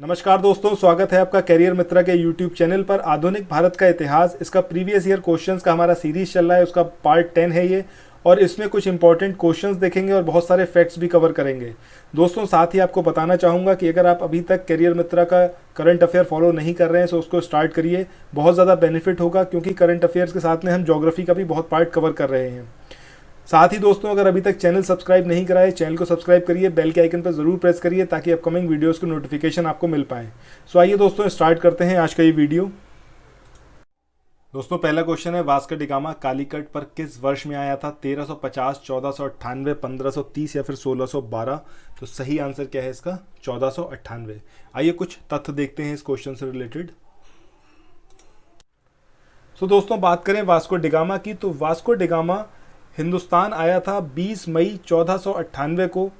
नमस्कार दोस्तों, स्वागत है आपका करियर मित्रा के यूट्यूब चैनल पर। आधुनिक भारत का इतिहास, इसका प्रीवियस ईयर क्वेश्चंस का हमारा सीरीज चल रहा है, उसका पार्ट 10 है ये। और इसमें कुछ इंपॉर्टेंट क्वेश्चंस देखेंगे और बहुत सारे फैक्ट्स भी कवर करेंगे। दोस्तों, साथ ही आपको बताना चाहूँगा कि अगर आप अभी तक करियर मित्रा का करंट अफेयर फॉलो नहीं कर रहे हैं तो उसको स्टार्ट करिए, बहुत ज़्यादा बेनिफिट होगा, क्योंकि करंट अफेयर्स के साथ में हम ज्योग्राफी का भी बहुत पार्ट कवर कर रहे हैं। साथ ही दोस्तों, अगर अभी तक चैनल सब्सक्राइब नहीं करा है, चैनल को सब्सक्राइब करिए, बेल के आइकन पर जरूर प्रेस करिए ताकि अपकमिंग वीडियोस की नोटिफिकेशन आपको मिल पाए। सो आइए दोस्तों, स्टार्ट करते हैं आज का ये वीडियो। दोस्तों, पहला क्वेश्चन है, वास्को डी गामा कालीकट पर किस वर्ष में आया था? 1350, 1498, 1530 या फिर 1612? तो सही आंसर क्या है इसका? 1498। आइए कुछ तथ्य देखते हैं इस क्वेश्चन से रिलेटेड। सो दोस्तों, बात करें वास्को डी गामा की, तो वास्को डी गामा हिंदुस्तान आया था 20 मई 1498 को,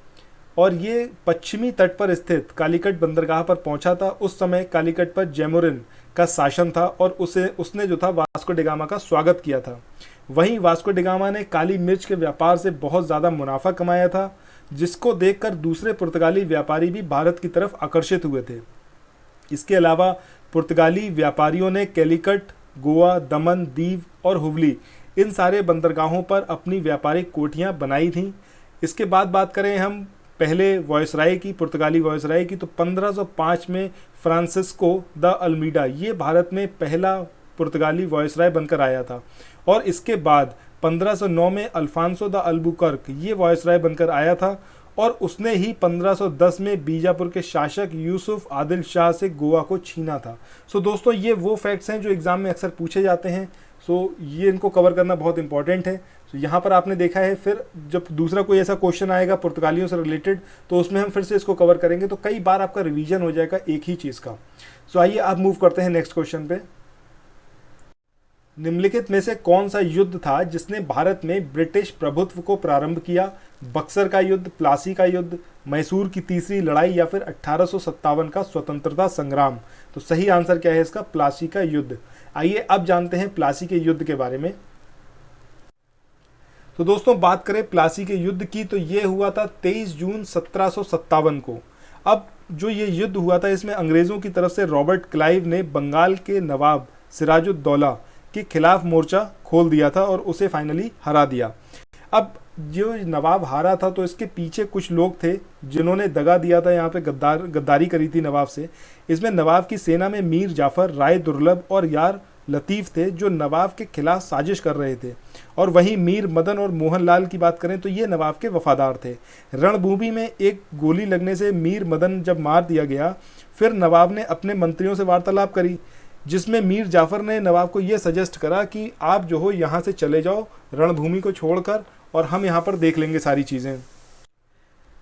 और ये पश्चिमी तट पर स्थित कालीकट बंदरगाह पर पहुंचा था। उस समय कालीकट पर जैमोरिन का शासन था और उसने जो था वास्को डी गामा का स्वागत किया था। वहीं वास्को डी गामा ने काली मिर्च के व्यापार से बहुत ज़्यादा मुनाफा कमाया था, जिसको देखकर दूसरे पुर्तगाली व्यापारी भी भारत की तरफ आकर्षित हुए थे। इसके अलावा पुर्तगाली व्यापारियों ने कैलीकट, गोवा, दमन, दीव और हुबली, इन सारे बंदरगाहों पर अपनी व्यापारिक कोठियां बनाई थीं। इसके बाद बात करें हम पहले वॉयसराय की, पुर्तगाली वॉयसराय की, तो 1505 में फ्रांसिस्को द अल्मीडा, ये भारत में पहला पुर्तगाली वॉयसराय बनकर आया था। और इसके बाद 1509 में अल्फांसो द अल्बुकर्क, ये वॉयसराय बनकर आया था, और उसने ही 1510 में बीजापुर के शासक यूसुफ आदिल शाह से गोवा को छीना था। सो दोस्तों, ये वो फैक्ट्स हैं जो एग्जाम में अक्सर पूछे जाते हैं। सो ये इनको कवर करना बहुत इंपॉर्टेंट है। सो यहाँ पर आपने देखा है, फिर जब दूसरा कोई ऐसा क्वेश्चन आएगा पुर्तगालियों से रिलेटेड, तो उसमें हम फिर से इसको कवर करेंगे, तो कई बार आपका रिवीजन हो जाएगा एक ही चीज़ का। सो आइए आप मूव करते हैं नेक्स्ट क्वेश्चन पे। निम्नलिखित में से कौन सा युद्ध था जिसने भारत में ब्रिटिश प्रभुत्व को प्रारंभ किया? बक्सर का युद्ध, प्लासी का युद्ध, मैसूर की तीसरी लड़ाई या फिर 1857 का स्वतंत्रता संग्राम? तो सही आंसर क्या है इसका? प्लासी का युद्ध। आइए अब जानते हैं प्लासी के युद्ध के बारे में। तो दोस्तों, बात करें प्लासी के युद्ध की, तो ये हुआ था 23 जून 1757 को। अब जो ये युद्ध हुआ था, इसमें अंग्रेजों की तरफ से रॉबर्ट क्लाइव ने बंगाल के नवाब सिराजुद्दौला के खिलाफ मोर्चा खोल दिया था और उसे फाइनली हरा दिया। अब जो नवाब हारा था, तो इसके पीछे कुछ लोग थे जिन्होंने दगा दिया था, यहाँ पे गद्दारी करी थी नवाब से। इसमें नवाब की सेना में मीर जाफर, राय दुर्लभ और यार लतीफ़ थे, जो नवाब के खिलाफ साजिश कर रहे थे। और वहीं मीर मदन और मोहन लाल की बात करें तो ये नवाब के वफादार थे। रणभूमि में एक गोली लगने से मीर मदन जब मार दिया गया, फिर नवाब ने अपने मंत्रियों से वार्तालाप करी, जिसमें मीर जाफर ने नवाब को ये सजेस्ट करा कि आप जो हो यहाँ से चले जाओ रणभूमि को छोड़कर, और हम यहाँ पर देख लेंगे सारी चीज़ें।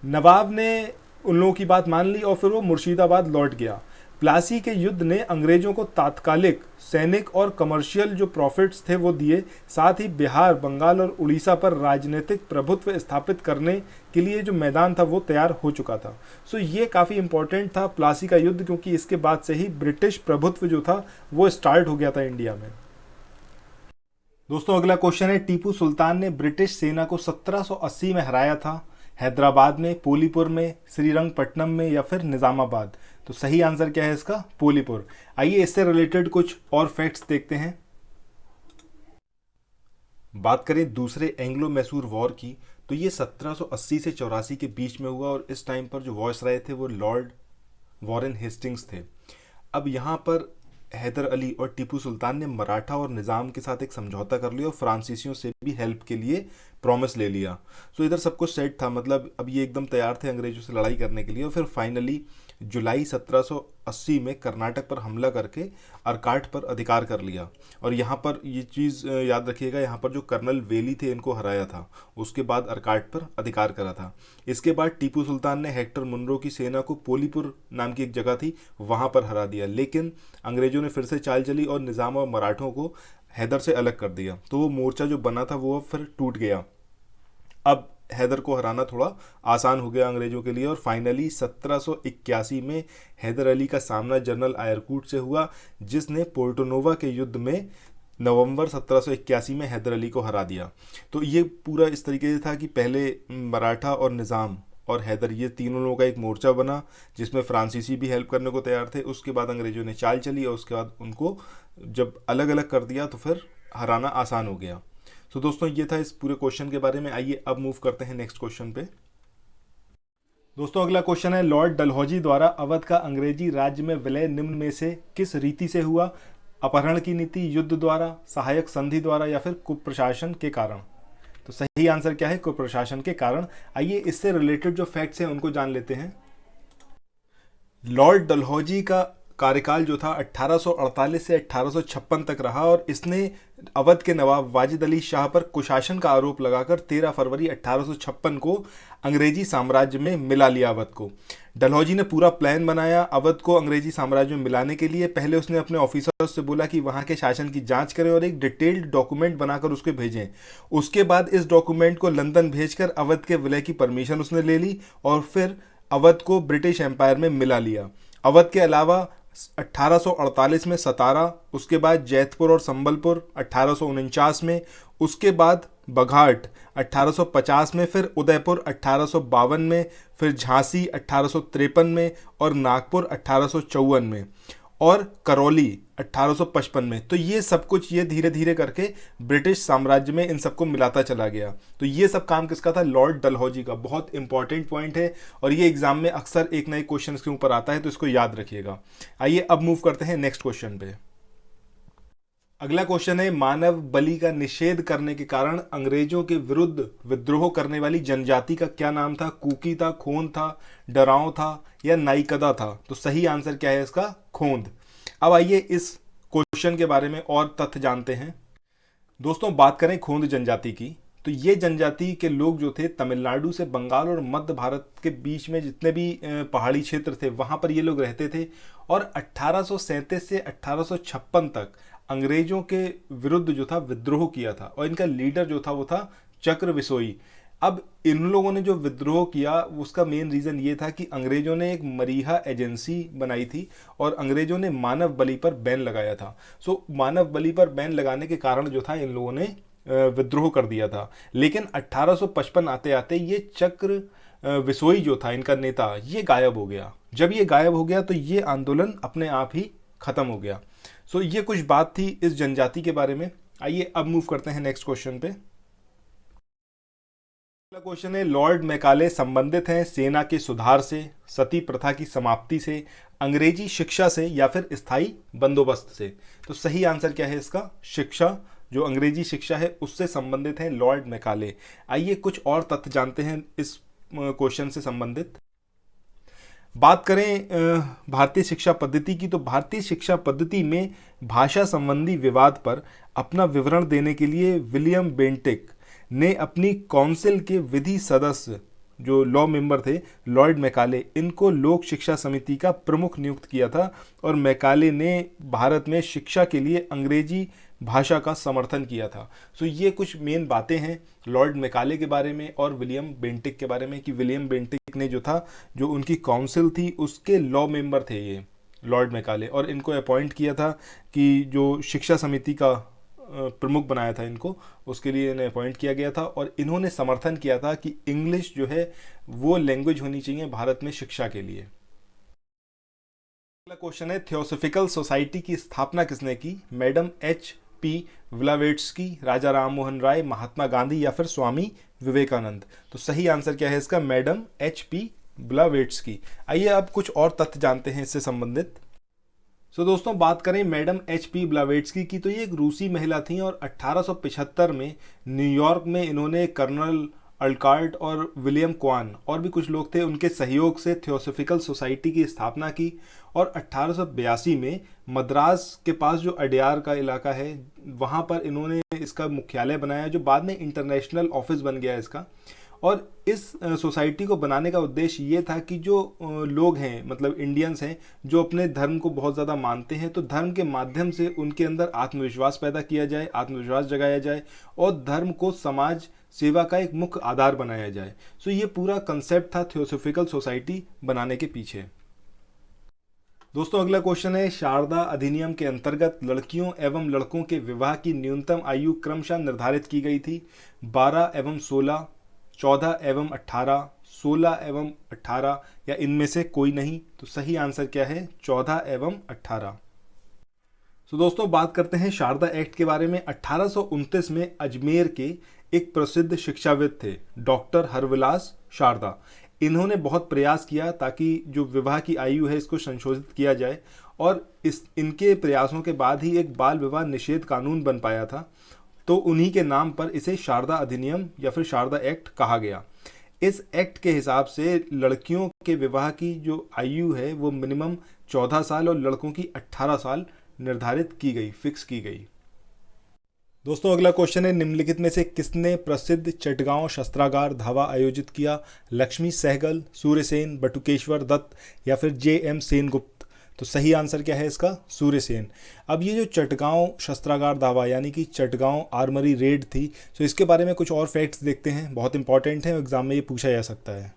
नवाब ने उन लोगों की बात मान ली और फिर वो मुर्शिदाबाद लौट गया। प्लासी के युद्ध ने अंग्रेजों को तात्कालिक सैनिक और कमर्शियल जो प्रॉफिट्स थे वो दिए, साथ ही बिहार, बंगाल और उड़ीसा पर राजनीतिक प्रभुत्व स्थापित करने के लिए जो मैदान था वो तैयार हो चुका था। सो ये काफ़ी इंपॉर्टेंट था प्लासी का युद्ध, क्योंकि इसके बाद से ही ब्रिटिश प्रभुत्व जो था वो स्टार्ट हो गया था इंडिया में। दोस्तों, अगला क्वेश्चन है, टीपू सुल्तान ने ब्रिटिश सेना को 1780 में हराया था? हैदराबाद में, पोलीपुर में, श्रीरंगपट्टनम में या फिर निजामाबाद? तो सही आंसर क्या है इसका? पोलीपुर। आइए इससे रिलेटेड कुछ और फैक्ट्स देखते हैं। बात करें दूसरे एंग्लो मैसूर वॉर की, तो ये 1780 से 84 के बीच में हुआ, और इस टाइम पर जो वॉयसराय थे वो लॉर्ड वॉरेन हेस्टिंग्स थे। अब यहाँ पर हैदर अली और टीपू सुल्तान ने मराठा और निज़ाम के साथ एक समझौता कर लिया और फ्रांसीसियों से भी हेल्प के लिए प्रॉमिस ले लिया। सो इधर सब कुछ सेट था, मतलब अब ये एकदम तैयार थे अंग्रेजों से लड़ाई करने के लिए। और फिर फाइनली जुलाई 1780 में कर्नाटक पर हमला करके अर्काट पर अधिकार कर लिया। और यहाँ पर ये चीज़ याद रखिएगा, यहाँ पर जो कर्नल वेली थे इनको हराया था, उसके बाद अर्काट पर अधिकार करा था। इसके बाद टीपू सुल्तान ने हेक्टर मुनरो की सेना को पोलीपुर नाम की एक जगह थी वहाँ पर हरा दिया, लेकिन अंग्रेजों ने फिर से चाल चली और निज़ाम और मराठों को हैदर से अलग कर दिया। तो वो मोर्चा जो बना था वो फिर टूट गया। अब हैदर को हराना थोड़ा आसान हो गया अंग्रेजों के लिए, और फाइनली 1781 में हैदर अली का सामना जनरल आयरकूट से हुआ, जिसने पोर्टोनोवा के युद्ध में नवंबर 1781 में हैदर अली को हरा दिया। तो ये पूरा इस तरीके से था कि पहले मराठा और निज़ाम और हैदर, ये तीनों लोगों का एक मोर्चा बना जिसमें फ्रांसीसी भी हेल्प करने को तैयार थे। उसके बाद अंग्रेजों ने चाल चली और उसके बाद उनको जब अलग अलग कर दिया तो फिर हराना आसान हो गया। तो दोस्तों ये था इस पूरे क्वेश्चन के बारे में। आइए अब मूव करते हैं नेक्स्ट क्वेश्चन पे। दोस्तों अगला क्वेश्चन है, लॉर्ड डलहौजी द्वारा अवध का अंग्रेजी राज्य में विलय निम्न में से किस रीति से हुआ? अपहरण की नीति, युद्ध द्वारा, सहायक संधि द्वारा या फिर कुप्रशासन के कारण? तो सही आंसर क्या है? कुप्रशासन के कारण। आइए इससे रिलेटेड जो फैक्ट्स हैं उनको जान लेते हैं। लॉर्ड डलहौजी का कार्यकाल जो था 1848 से 1856 तक रहा और इसने अवध के नवाब वाजिद अली शाह पर कुशासन का आरोप लगाकर 13 फरवरी 1856 को अंग्रेजी साम्राज्य में मिला लिया अवध को। डलहौजी ने पूरा प्लान बनाया अवध को अंग्रेजी साम्राज्य में मिलाने के लिए। पहले उसने अपने ऑफिसर्स से बोला कि वहाँ के शासन की जांच करें और एक डिटेल्ड डॉक्यूमेंट बनाकर उसके भेजें। उसके बाद इस डॉक्यूमेंट को लंदन भेजकर अवध के विलय की परमिशन उसने ले ली और फिर अवध को ब्रिटिश एम्पायर में मिला लिया। अवध के अलावा 1848 में सतारा, उसके बाद जैतपुर और संबलपुर 1849 में, उसके बाद बघाट 1850 में, फिर उदयपुर 1852 में, फिर झांसी 1853 में और नागपुर 1854 में और करौली 1855 में। तो ये सब कुछ ये धीरे धीरे करके ब्रिटिश साम्राज्य में इन सबको मिलाता चला गया। तो ये सब काम किसका था? लॉर्ड डलहौजी का। बहुत इंपॉर्टेंट पॉइंट है और ये एग्जाम में अक्सर एक नए क्वेश्चन के ऊपर आता है, तो इसको याद रखिएगा। आइए अब मूव करते हैं नेक्स्ट क्वेश्चन पे। अगला क्वेश्चन है, मानव बलि का निषेध करने के कारण अंग्रेजों के विरुद्ध विद्रोह करने वाली जनजाति का क्या नाम था? कुकी था, खोंद था, डरांव था या नाइकदा था? तो सही आंसर क्या है इसका? खोंद। अब आइए इस क्वेश्चन के बारे में और तथ्य जानते हैं। दोस्तों बात करें खोंद जनजाति की, तो ये जनजाति के लोग जो थे तमिलनाडु से बंगाल और मध्य भारत के बीच में जितने भी पहाड़ी क्षेत्र थे वहाँ पर ये लोग रहते थे और 1837 से 1856 तक अंग्रेजों के विरुद्ध जो था विद्रोह किया था और इनका लीडर जो था वो था चक्र विसोई। अब इन लोगों ने जो विद्रोह किया उसका मेन रीज़न ये था कि अंग्रेजों ने एक मरीहा एजेंसी बनाई थी और अंग्रेजों ने मानव बलि पर बैन लगाया था। सो मानव बलि पर बैन लगाने के कारण जो था इन लोगों ने विद्रोह कर दिया था। लेकिन 1855 आते आते ये चक्र विसोई जो था इनका नेता, ये गायब हो गया। जब ये गायब हो गया तो ये आंदोलन अपने आप ही खत्म हो गया। सो ये कुछ बात थी इस जनजाति के बारे में। आइए अब मूव करते हैं नेक्स्ट क्वेश्चन पे। अगला क्वेश्चन है, लॉर्ड मैकाले संबंधित हैं सेना के सुधार से, सती प्रथा की समाप्ति से, अंग्रेजी शिक्षा से या फिर स्थायी बंदोबस्त से? तो सही आंसर क्या है इसका? शिक्षा, जो अंग्रेजी शिक्षा है उससे संबंधित है लॉर्ड मैकाले। आइए कुछ और तथ्य जानते हैं इस क्वेश्चन से संबंधित। बात करें भारतीय शिक्षा पद्धति की, तो भारतीय शिक्षा पद्धति में भाषा संबंधी विवाद पर अपना विवरण देने के लिए विलियम बेंटिक ने अपनी काउंसिल के विधि सदस्य जो लॉ मेंबर थे लॉर्ड मैकाले, इनको लोक शिक्षा समिति का प्रमुख नियुक्त किया था और मैकाले ने भारत में शिक्षा के लिए अंग्रेजी भाषा का समर्थन किया था। सो ये कुछ मेन बातें हैं लॉर्ड मैकाले के बारे में और विलियम बेंटिक के बारे में कि विलियम बेंटिक ने जो था, जो उनकी काउंसिल थी उसके लॉ मेंबर थे ये लॉर्ड मैकाले और इनको अपॉइंट किया था कि जो शिक्षा समिति का प्रमुख बनाया था इनको, उसके लिए इन्हें अपॉइंट किया गया था और इन्होंने समर्थन किया था कि इंग्लिश जो है वो लैंग्वेज होनी चाहिए भारत में शिक्षा के लिए। अगला क्वेश्चन है, थियोसॉफिकल सोसाइटी की स्थापना किसने की? Madam H.P. ब्लावेट्स्की, राजा राम मोहन राय, महात्मा गांधी या फिर स्वामी विवेकानंद? तो सही आंसर क्या है इसका? Madam H.P. ब्लावेट्स्की। आइए अब कुछ और तथ्य जानते हैं इससे संबंधित। सो दोस्तों बात करें मैडम H.P. ब्लावेट्स्की की, तो ये एक रूसी महिला थी और 1875 में न्यूयॉर्क में इन्होंने कर्नल अल्कार्ट और विलियम क्वान और भी कुछ लोग थे उनके सहयोग से थियोसॉफिकल सोसाइटी की स्थापना की और 1882 में मद्रास के पास जो अडयार का इलाका है वहाँ पर इन्होंने इसका मुख्यालय बनाया जो बाद में इंटरनेशनल ऑफिस बन गया इसका। और इस सोसाइटी को बनाने का उद्देश्य ये था कि जो लोग हैं मतलब इंडियंस हैं जो अपने धर्म को बहुत ज़्यादा मानते हैं, तो धर्म के माध्यम से उनके अंदर आत्मविश्वास पैदा किया जाए, आत्मविश्वास जगाया जाए और धर्म को समाज सेवा का एक मुख्य आधार बनाया जाए। सो ये पूरा कंसेप्ट था थियोसॉफिकल सोसाइटी बनाने के पीछे। दोस्तों अगला क्वेश्चन है, शारदा अधिनियम के अंतर्गत लड़कियों एवं लड़कों के विवाह की न्यूनतम आयु क्रमशः निर्धारित की गई थी 12 एवं 16, 14 एवं 18, 16 एवं 18 या इनमें से कोई नहीं? तो सही आंसर क्या है? 14 एवं 18। तो दोस्तों बात करते हैं शारदा एक्ट के बारे में। 1829 में अजमेर के एक प्रसिद्ध शिक्षाविद थे डॉक्टर हरविलास शारदा। इन्होंने बहुत प्रयास किया ताकि जो विवाह की आयु है इसको संशोधित किया जाए, और इनके प्रयासों के बाद ही एक बाल विवाह निषेध कानून बन पाया था। तो उन्हीं के नाम पर इसे शारदा अधिनियम या फिर शारदा एक्ट कहा गया। इस एक्ट के हिसाब से लड़कियों के विवाह की जो आयु है वो मिनिमम 14 साल और लड़कों की 18 साल निर्धारित की गई, फिक्स की गई। दोस्तों अगला क्वेश्चन है, निम्नलिखित में से किसने प्रसिद्ध चटगांव शस्त्रागार धावा आयोजित किया? लक्ष्मी सहगल, सूर्यसेन, बटुकेश्वर दत्त या फिर जे.एम. सेनगुप्त? तो सही आंसर क्या है इसका? सूर्यसेन। अब ये जो चटगांव शस्त्रागार धावा यानी कि चटगांव आर्मरी रेड थी, तो इसके बारे में कुछ और फैक्ट्स देखते हैं, बहुत इंपॉर्टेंट है, एग्जाम में ये पूछा जा सकता है।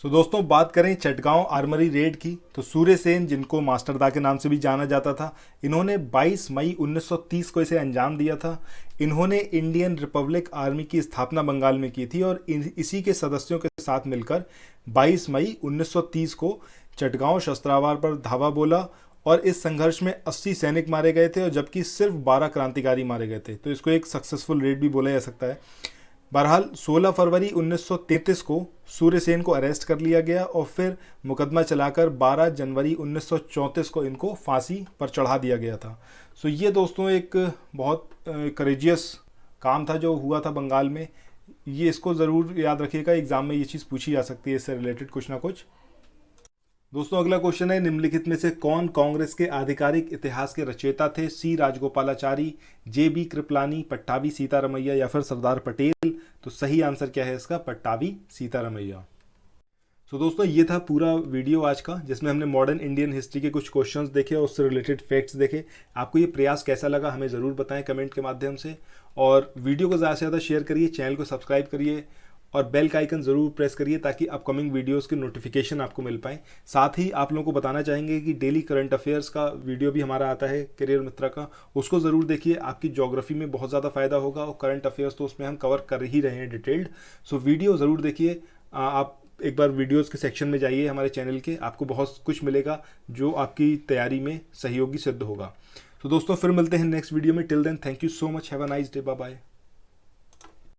दोस्तों बात करें चटगांव आर्मरी रेड की, तो सूर्यसेन, जिनको मास्टरदा के नाम से भी जाना जाता था, इन्होंने 22 मई 1930 को इसे अंजाम दिया था। इन्होंने इंडियन रिपब्लिक आर्मी की स्थापना बंगाल में की थी और इसी के सदस्यों के साथ मिलकर 22 मई 1930 को चटगांव शस्त्रागार पर धावा बोला, और इस संघर्ष में 80 सैनिक मारे गए थे और जबकि सिर्फ 12 क्रांतिकारी मारे गए थे। तो इसको एक सक्सेसफुल रेड भी बोला जा सकता है। बहरहाल 16 फरवरी 1933 को सूर्यसेन को अरेस्ट कर लिया गया और फिर मुकदमा चलाकर 12 जनवरी 1934 को इनको फांसी पर चढ़ा दिया गया था। ये दोस्तों एक बहुत करेजियस काम था जो हुआ था बंगाल में। ये इसको ज़रूर याद रखिएगा, एग्जाम में ये चीज़ पूछी जा सकती है, इससे रिलेटेड कुछ ना कुछ। दोस्तों अगला क्वेश्चन है, निम्नलिखित में से कौन कांग्रेस के आधिकारिक इतिहास के रचयिता थे? सी राजगोपालाचारी, जे.बी. कृपलानी, पट्टाभी सीतारमैया या फिर सरदार पटेल? तो सही आंसर क्या है इसका? पट्टाभी सीतारमैया। दोस्तों ये था पूरा वीडियो आज का, जिसमें हमने मॉडर्न इंडियन हिस्ट्री के कुछ क्वेश्चंस देखे और उससे रिलेटेड फैक्ट्स देखे। आपको ये प्रयास कैसा लगा हमें ज़रूर बताएं कमेंट के माध्यम से, और वीडियो को ज़्यादा से ज़्यादा शेयर करिए, चैनल को सब्सक्राइब करिए और बेल का आइकन ज़रूर प्रेस करिए ताकि अपकमिंग वीडियोस के नोटिफिकेशन आपको मिल पाए। साथ ही आप लोगों को बताना चाहेंगे कि डेली करंट अफेयर्स का वीडियो भी हमारा आता है करियर मित्रा का, उसको ज़रूर देखिए, आपकी ज्योग्राफी में बहुत ज़्यादा फ़ायदा होगा, और करंट अफेयर्स तो उसमें हम कवर कर ही रहे हैं डिटेल्ड। वीडियो ज़रूर देखिए। आप एक बार वीडियोज़ के सेक्शन में जाइए हमारे चैनल के, आपको बहुत कुछ मिलेगा जो आपकी तैयारी में सहयोगी सिद्ध होगा। दोस्तों फिर मिलते हैं नेक्स्ट वीडियो में। Till then thank you so much, have a nice day, bye bye.